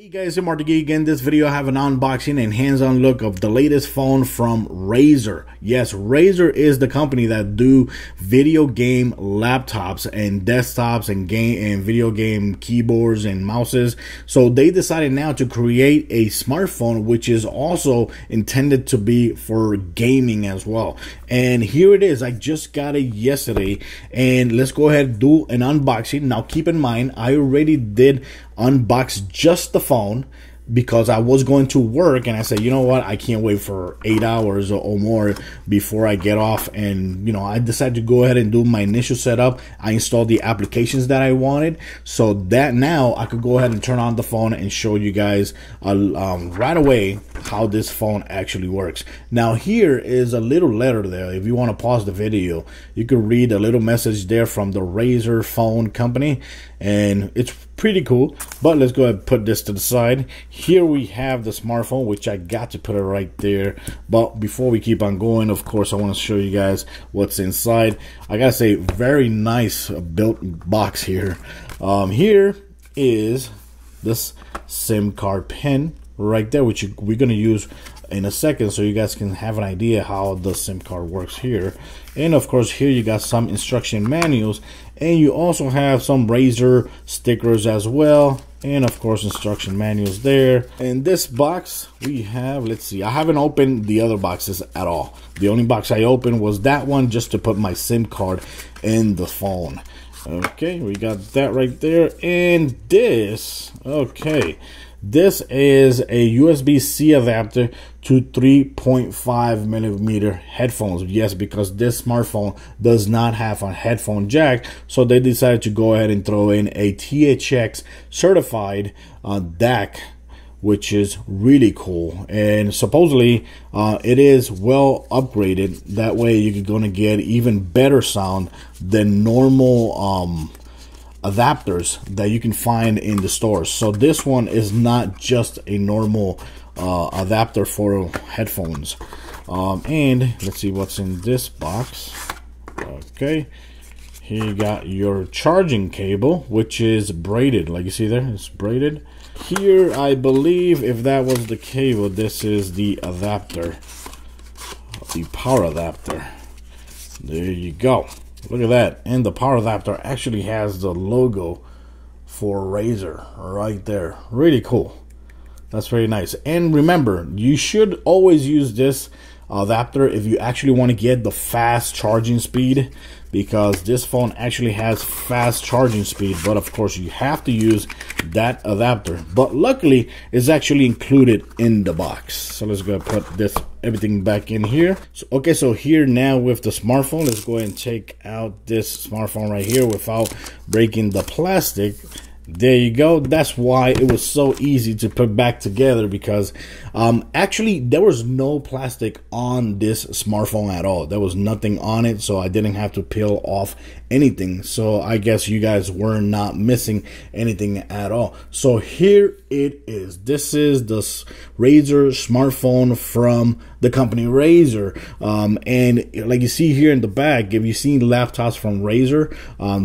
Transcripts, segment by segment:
Hey guys, I'm Marty Geek. In this video I have an unboxing and hands-on look of the latest phone from Razer. Yes, Razer is the company that do video game laptops and desktops and video game keyboards and mouses. So they decided now to create a smartphone which is also intended to be for gaming as well. And here it is. I just got it yesterday, and let's go ahead and do an unboxing. Now keep in mind, I already did unbox just the phone because I was going to work, and I said, you know what, I can't wait for 8 hours or more before I get off. And you know, I decided to go ahead and do my initial setup. I installed the applications that I wanted, so that now I could go ahead and turn on the phone and show you guys right away how this phone actually works. Now here is a little letter there. If you want to pause the video, you can read a little message there from the Razer Phone company, and it's pretty cool. But let's go ahead and put this to the side. Here we have the smartphone, which I got to put it right there. But before we keep on going, of course, I want to show you guys what's inside. I gotta say, very nice built box here. Here is this SIM card pin right there, which we're gonna use in a second, so you guys can have an idea how the SIM card works here. And of course, here you got some instruction manuals, and you also have some Razer stickers as well, and of course instruction manuals there. In this box we have, let's see, I haven't opened the other boxes at all. The only box I opened was that one, just to put my SIM card in the phone. Okay, we got that right there. And this, okay, this is a USB-C adapter to 3.5 millimeter headphones. Yes, because this smartphone does not have a headphone jack, so they decided to go ahead and throw in a THX certified DAC, which is really cool. And supposedly it is well upgraded. That way you're gonna get even better sound than normal adapters that you can find in the stores. So this one is not just a normal adapter for headphones. And let's see what's in this box. Okay, here you got your charging cable, which is braided, like you see there, it's braided. Here, I believe, if that was the cable, this is the adapter, the power adapter. There you go. Look at that. And the power adapter actually has the logo for Razer right there. Really cool. That's very nice. And remember, you should always use this adapter if you actually want to get the fast charging speed, because this phone actually has fast charging speed. But of course you have to use that adapter, but luckily it's actually included in the box. So let's go put this everything back in here. So, okay, so here now with the smartphone, let's go ahead and take out this smartphone right here without breaking the plastic. There you go. That's why it was so easy to put back together, because actually there was no plastic on this smartphone at all. There was nothing on it, so I didn't have to peel off anything. So I guess you guys were not missing anything at all. So here it is. This is the Razer smartphone from the company Razer. And like you see here in the back, if you've seen laptops from Razer,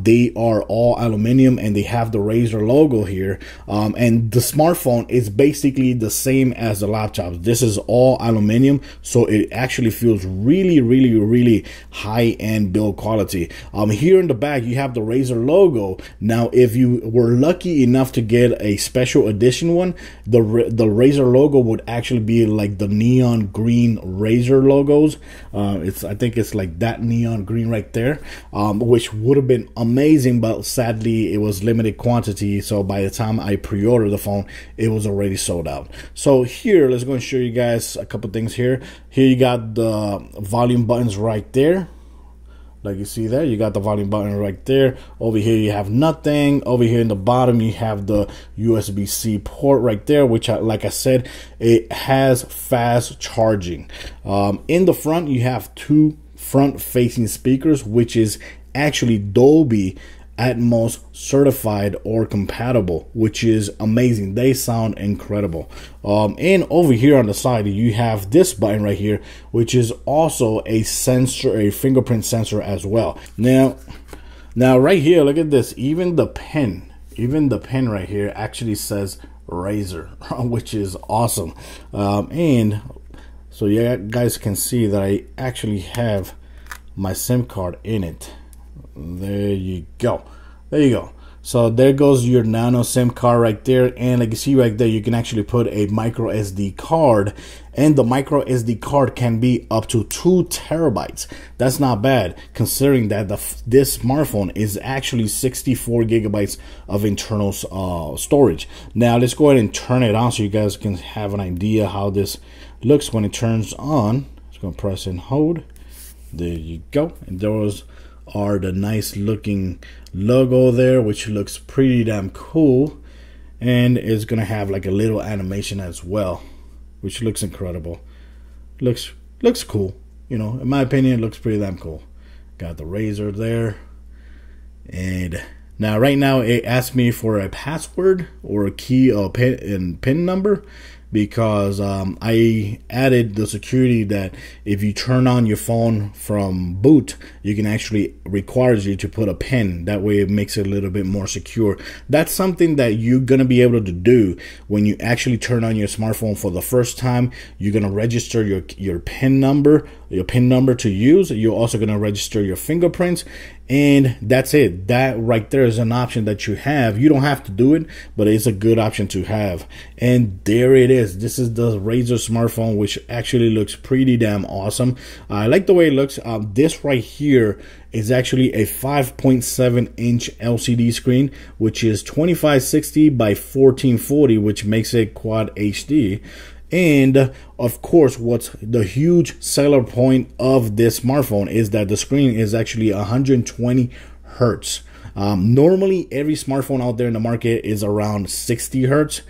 they are all aluminum and they have the Razer logo here. And the smartphone is basically the same as the laptops. This is all aluminum, so it actually feels really high-end build quality. Here in the back you have the Razer logo. Now if you were lucky enough to get a special edition one, the Razer logo would actually be like the neon green Razer logos. I think it's like that neon green right there, which would have been amazing, but sadly it was limited quantity, so by the time I pre-ordered the phone it was already sold out. So here, let's go and show you guys a couple things here. Here you got the volume buttons right there. Like you see there, you got the volume button right there. Over here you have nothing. Over here in the bottom you have the USB-C port right there, which like I said, it has fast charging. In the front you have two front facing speakers, which is actually Dolby Atmos certified or compatible, which is amazing. They sound incredible. And over here on the side you have this button right here, which is also a sensor, a fingerprint sensor as well. Now right here, look at this. Even the pen right here actually says Razer, which is awesome. And so you guys can see that I actually have my SIM card in it. There you go. There you go. So there goes your nano SIM card right there, and like you see right there, you can actually put a micro SD card, and the micro SD card can be up to 2 terabytes. That's not bad, considering that this smartphone is actually 64 gigabytes of internal storage. Now let's go ahead and turn it on so you guys can have an idea how this looks when it turns on. Just gonna press and hold. There you go. And those are the nice looking logo there, which looks pretty damn cool, and it's gonna have like a little animation as well, which looks incredible. Looks cool, you know, in my opinion. It looks pretty damn cool. Got the Razer there, and now right now it asks me for a password or a key or pin number, because I added the security that if you turn on your phone from boot, you can actually requires you to put a pin. That way it makes it a little bit more secure. That's something that you're gonna be able to do when you actually turn on your smartphone for the first time. You're gonna register your pin number to use. You're also gonna register your fingerprints, and that's it. That right there is an option that you have. You don't have to do it, but it's a good option to have. And there it is. This is the Razer smartphone, which actually looks pretty damn awesome. I like the way it looks. This right here is actually a 5.7 inch LCD screen, which is 2560 by 1440, which makes it quad HD. And of course, what's the huge seller point of this smartphone is that the screen is actually 120 hertz. Normally, every smartphone out there in the market is around 60 hertz.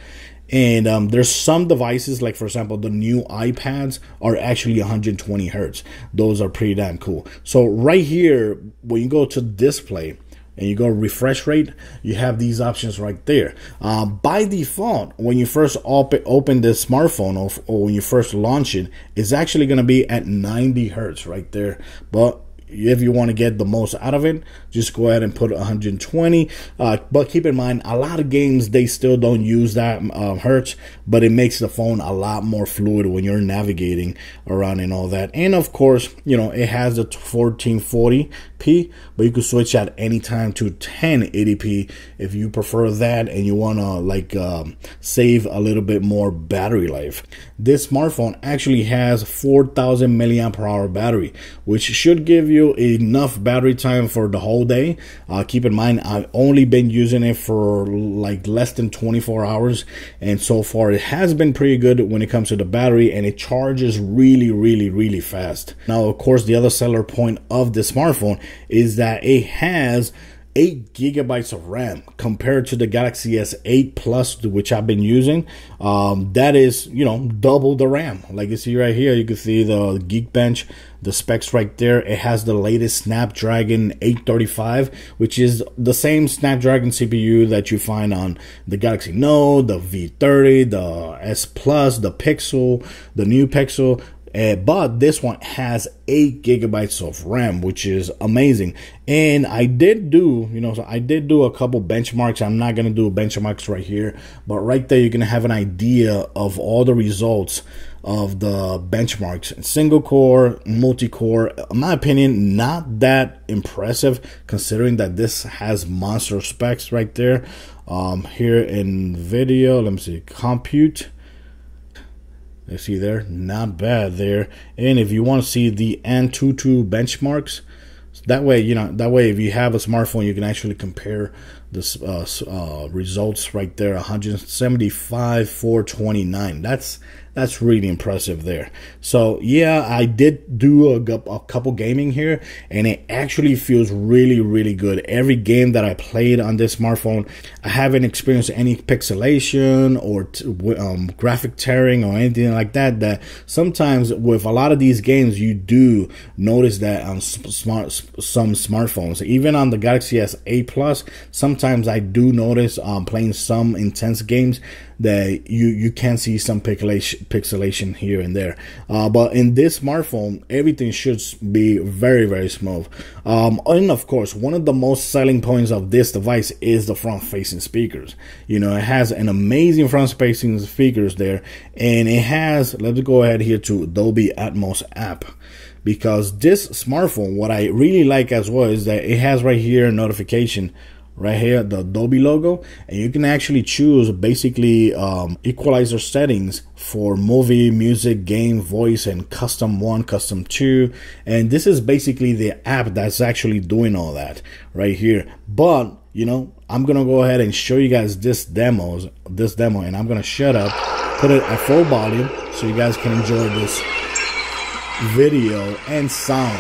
And there's some devices, like for example, the new iPads are actually 120 hertz. Those are pretty damn cool. So right here, when you go to display and you go refresh rate, you have these options right there. By default, when you first open this smartphone or when you first launch it, it's actually going to be at 90 hertz right there. But if you want to get the most out of it, just go ahead and put 120. But keep in mind, a lot of games, they still don't use that hertz, but it makes the phone a lot more fluid when you're navigating around and all that. And of course, you know, it has a 1440p, but you can switch at any time to 1080p if you prefer that and you want to like save a little bit more battery life. This smartphone actually has 4,000 milliamp hour battery, which should give you enough battery time for the whole day. Keep in mind, I've only been using it for like less than 24 hours, and so far it has been pretty good when it comes to the battery, and it charges really fast. Now of course, the other seller point of the smartphone is that it has 8 gigabytes of RAM compared to the Galaxy S8 Plus, which I've been using. That is, you know, double the RAM. Like you see right here, you can see the Geekbench, the specs right there. It has the latest Snapdragon 835, which is the same Snapdragon CPU that you find on the Galaxy Note, the V30, the S Plus, the Pixel, the new Pixel. But this one has 8 gigabytes of RAM, which is amazing. And I did do, so I did do a couple benchmarks. I'm not going to do benchmarks right here, but right there, you're going to have an idea of all the results of the benchmarks. Single core, multi-core, in my opinion, not that impressive considering that this has monster specs right there. Here in video, let me see, compute. You see there, not bad there. And if you want to see the Antutu benchmarks, that way, if you have a smartphone, you can actually compare the results right there. 175, 429. That's really impressive there. So yeah, I did do a couple gaming here, and it actually feels really good. Every game that I played on this smartphone, I haven't experienced any pixelation or graphic tearing or anything like that. That sometimes with a lot of these games, you do notice that on some smartphones, even on the Galaxy S8 Plus, sometimes sometimes I do notice playing some intense games that you can see some pixelation here and there, but in this smartphone everything should be very, very smooth. And of course, one of the most selling points of this device is the front facing speakers. You know, it has an amazing front facing speakers there, and it has, let's go ahead here to Dolby Atmos app. Because this smartphone, what I really like as well is that it has right here a notification right here, the Dolby logo, and you can actually choose basically equalizer settings for movie, music, game, voice, and custom 1, custom 2. And this is basically the app that's actually doing all that right here. But you know, I'm gonna go ahead and show you guys this demo, and I'm gonna shut up, put it at full volume so you guys can enjoy this video and sound.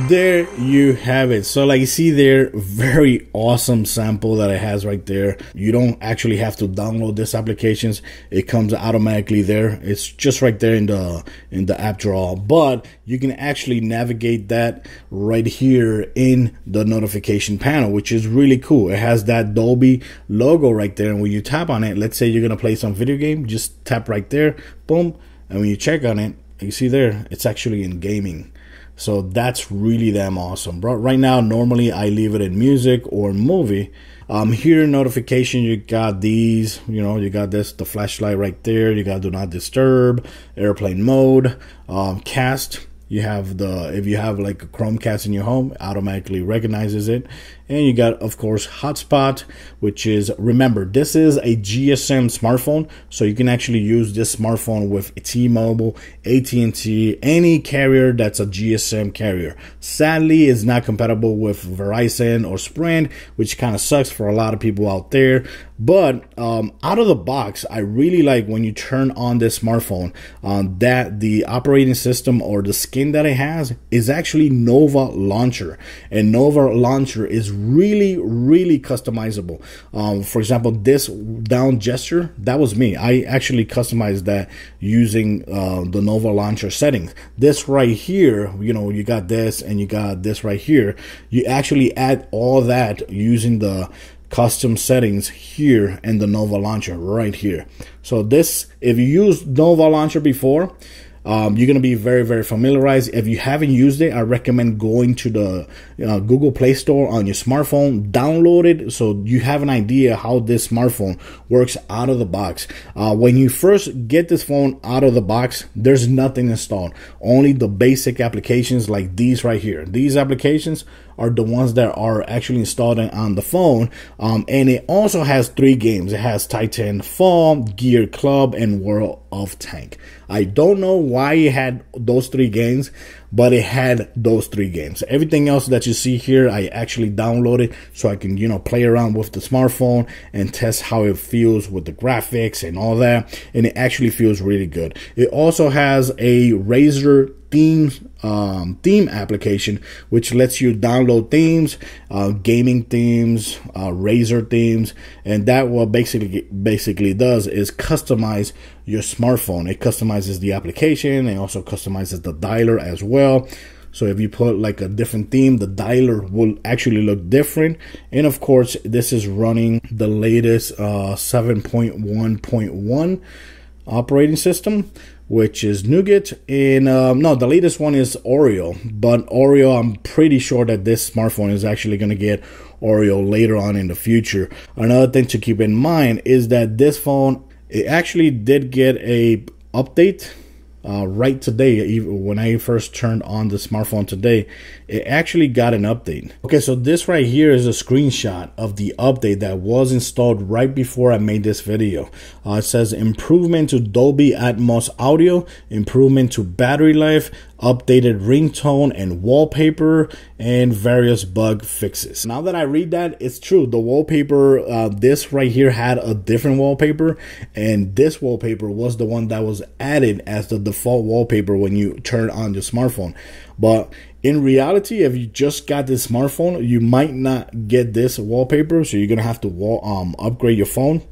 There you have it. So like you see there, very awesome sample that it has right there. You don't actually have to download this applications. It comes automatically there. It's just right there in the app drawer, but you can actually navigate that right here in the notification panel, which is really cool. It has that Dolby logo right there, and when you tap on it, let's say you're gonna play some video game, just tap right there, boom, and when you check on it, you see there, it's actually in gaming. So that's really damn awesome. But right now, normally I leave it in music or movie. Here in notification, you got these, you know, you got this, the flashlight right there. You got do not disturb, airplane mode, cast. You have the, if you have like a Chromecast in your home, it automatically recognizes it. And you got, of course, hotspot, which is, remember, this is a GSM smartphone, so you can actually use this smartphone with T-Mobile, AT&T, any carrier that's a GSM carrier. Sadly, it's not compatible with Verizon or Sprint, which kind of sucks for a lot of people out there. But out of the box, I really like when you turn on this smartphone, that the operating system or the skin that it has is actually Nova Launcher. And Nova Launcher is really customizable. For example, this down gesture, that was me. I actually customized that using the Nova Launcher settings. This right here, you know, you got this and you got this right here. You actually add all that using the custom settings here in the Nova Launcher right here. So this, if you used Nova Launcher before, you're going to be very familiarized. If you haven't used it, I recommend going to the Google Play Store on your smartphone, download it so you have an idea how this smartphone works out of the box. When you first get this phone out of the box, there's nothing installed, only the basic applications like these right here. These applications are the ones that are actually installed on the phone, and it also has 3 games. It has Titan Fall, Gear Club, and World of Tank. I don't know why it had those 3 games, but it had those 3 games. Everything else that you see here, I actually downloaded so I can, you know, play around with the smartphone and test how it feels with the graphics and all that, and it actually feels really good. It also has a Razer theme application, which lets you download themes, gaming themes, Razer themes, and that what basically does is customize your smartphone. It customizes the application and also customizes the dialer as well. So if you put like a different theme, the dialer will actually look different. And of course, this is running the latest 7.1.1 operating system, which is Nougat. And no, the latest one is Oreo, but Oreo, I'm pretty sure that this smartphone is actually going to get Oreo later on in the future. Another thing to keep in mind is that this phone, it actually did get a update right today, even when I first turned on the smartphone today, it actually got an update. Okay, so this right here is a screenshot of the update that was installed right before I made this video. It says improvement to Dolby Atmos audio, improvement to battery life, updated ringtone and wallpaper, and various bug fixes. Now that I read that, it's true. The wallpaper, this right here had a different wallpaper, and this wallpaper was the one that was added as the default wallpaper when you turn on your smartphone. But in reality, if you just got this smartphone, you might not get this wallpaper, so you're gonna have to upgrade your phone.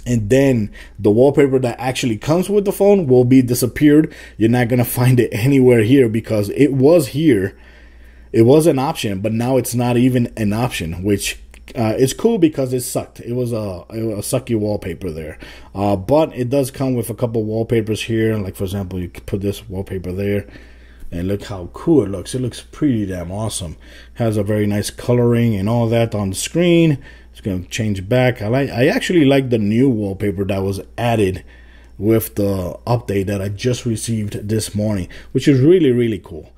And then the wallpaper that actually comes with the phone will be disappeared. You're not going to find it anywhere here because it was here. It was an option, but now it's not even an option, which is cool because it sucked. It was a sucky wallpaper there. But it does come with a couple wallpapers here. Like, for example, you could put this wallpaper there. And look how cool it looks. It looks pretty damn awesome. Has a very nice coloring and all that on the screen. It's going to change back. I actually like the new wallpaper that was added with the update that I just received this morning, which is really, really cool.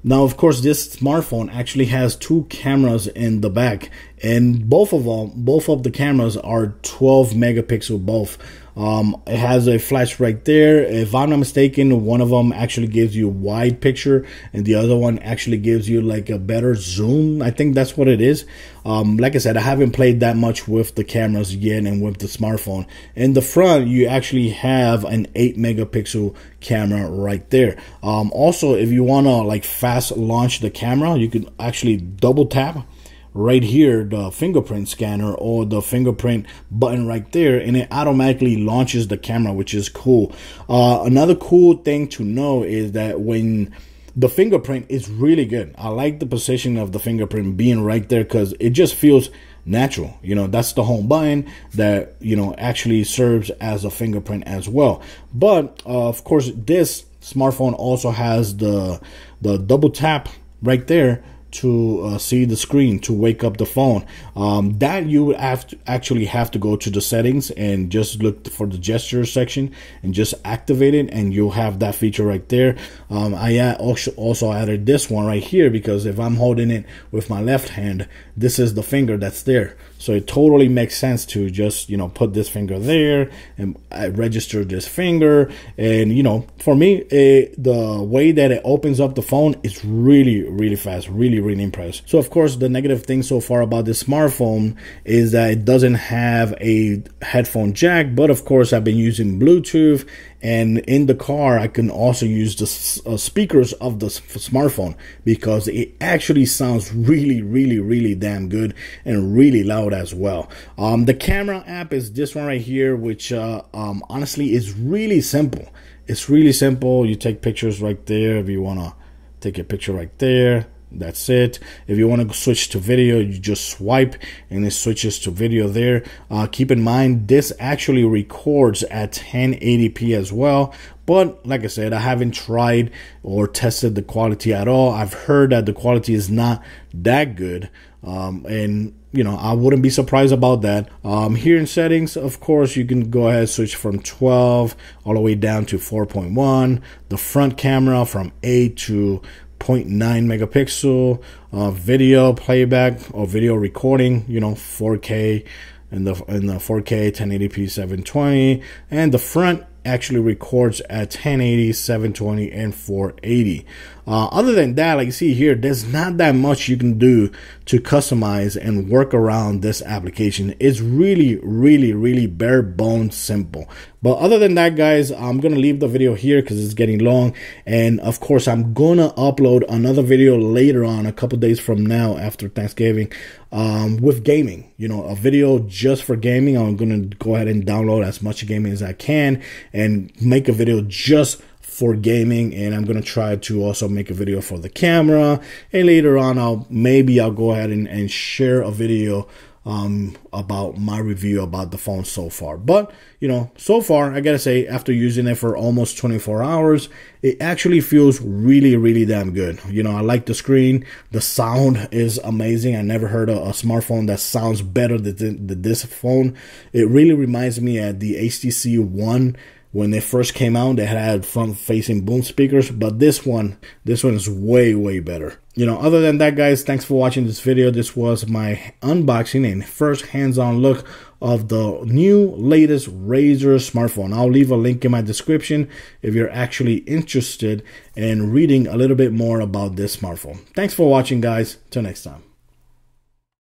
Now, of course, this smartphone actually has two cameras in the back, and both of the cameras are 12 megapixel both. It has a flash right there. If I'm not mistaken, one of them actually gives you a wide picture and the other one actually gives you like a better zoom. I think that's what it is. Like I said, I haven't played that much with the cameras yet and with the smartphone. In the front, you actually have an 8 megapixel camera right there. Also, if you want to like fast launch the camera, you can actually double tap right here the fingerprint scanner or the fingerprint button right there, and it automatically launches the camera, which is cool. Another cool thing to know is that when the fingerprint is really good, I like the position of the fingerprint being right there because it just feels natural. You know, that's the home button that, you know, actually serves as a fingerprint as well. But of course, this smartphone also has the double tap right there to see the screen, to wake up the phone. That you would actually have to go to the settings and just look for the gesture section and just activate it, and you'll have that feature right there. I also added this one right here because if I'm holding it with my left hand, this is the finger that's there. So it totally makes sense to just, you know, put this finger there and I register this finger. And, you know, for me, the way that it opens up the phone is really, really fast. Really, really impressed. So, of course, the negative thing so far about this smartphone is that it doesn't have a headphone jack. But, of course, I've been using Bluetooth. And in the car, I can also use the speakers of the smartphone because it actually sounds really, really, really damn good and really loud as well. The camera app is this one right here, which honestly is really simple. It's really simple. You take pictures right there. If you want to take a picture right there, that's it. If you want to switch to video, you just swipe and it switches to video there. Keep in mind, this actually records at 1080p as well. But like I said, I haven't tried or tested the quality at all. I've heard that the quality is not that good. And you know, I wouldn't be surprised about that. Here in settings, of course, you can go ahead and switch from 12 all the way down to 4.1. The front camera from 8 to 0.9 megapixel, video playback or video recording, you know, 4K and the 4K 1080p 720, and the front actually records at 1080, 720, and 480. Other than that, like you see here, there's not that much you can do to customize and work around this application. It's really, really, really bare bones simple. But other than that, guys, I'm going to leave the video here because it's getting long. And of course, I'm going to upload another video later on, a couple days from now after Thanksgiving, with gaming. You know, a video just for gaming. I'm going to go ahead and download as much gaming as I can and make a video just for gaming, and I'm gonna try to also make a video for the camera, and later on I'll go ahead and share a video about my review about the phone so far. But you know, so far I gotta say, after using it for almost 24 hours, it actually feels really, really damn good. You know, I like the screen, the sound is amazing. I never heard a smartphone that sounds better than this phone. It really reminds me of the HTC One When they first came out, they had front-facing boom speakers, but this one is way better. You know, other than that, guys, thanks for watching this video. This was my unboxing and first hands-on look of the new latest Razer smartphone. I'll leave a link in my description if you're actually interested in reading a little bit more about this smartphone. Thanks for watching, guys. Till next time.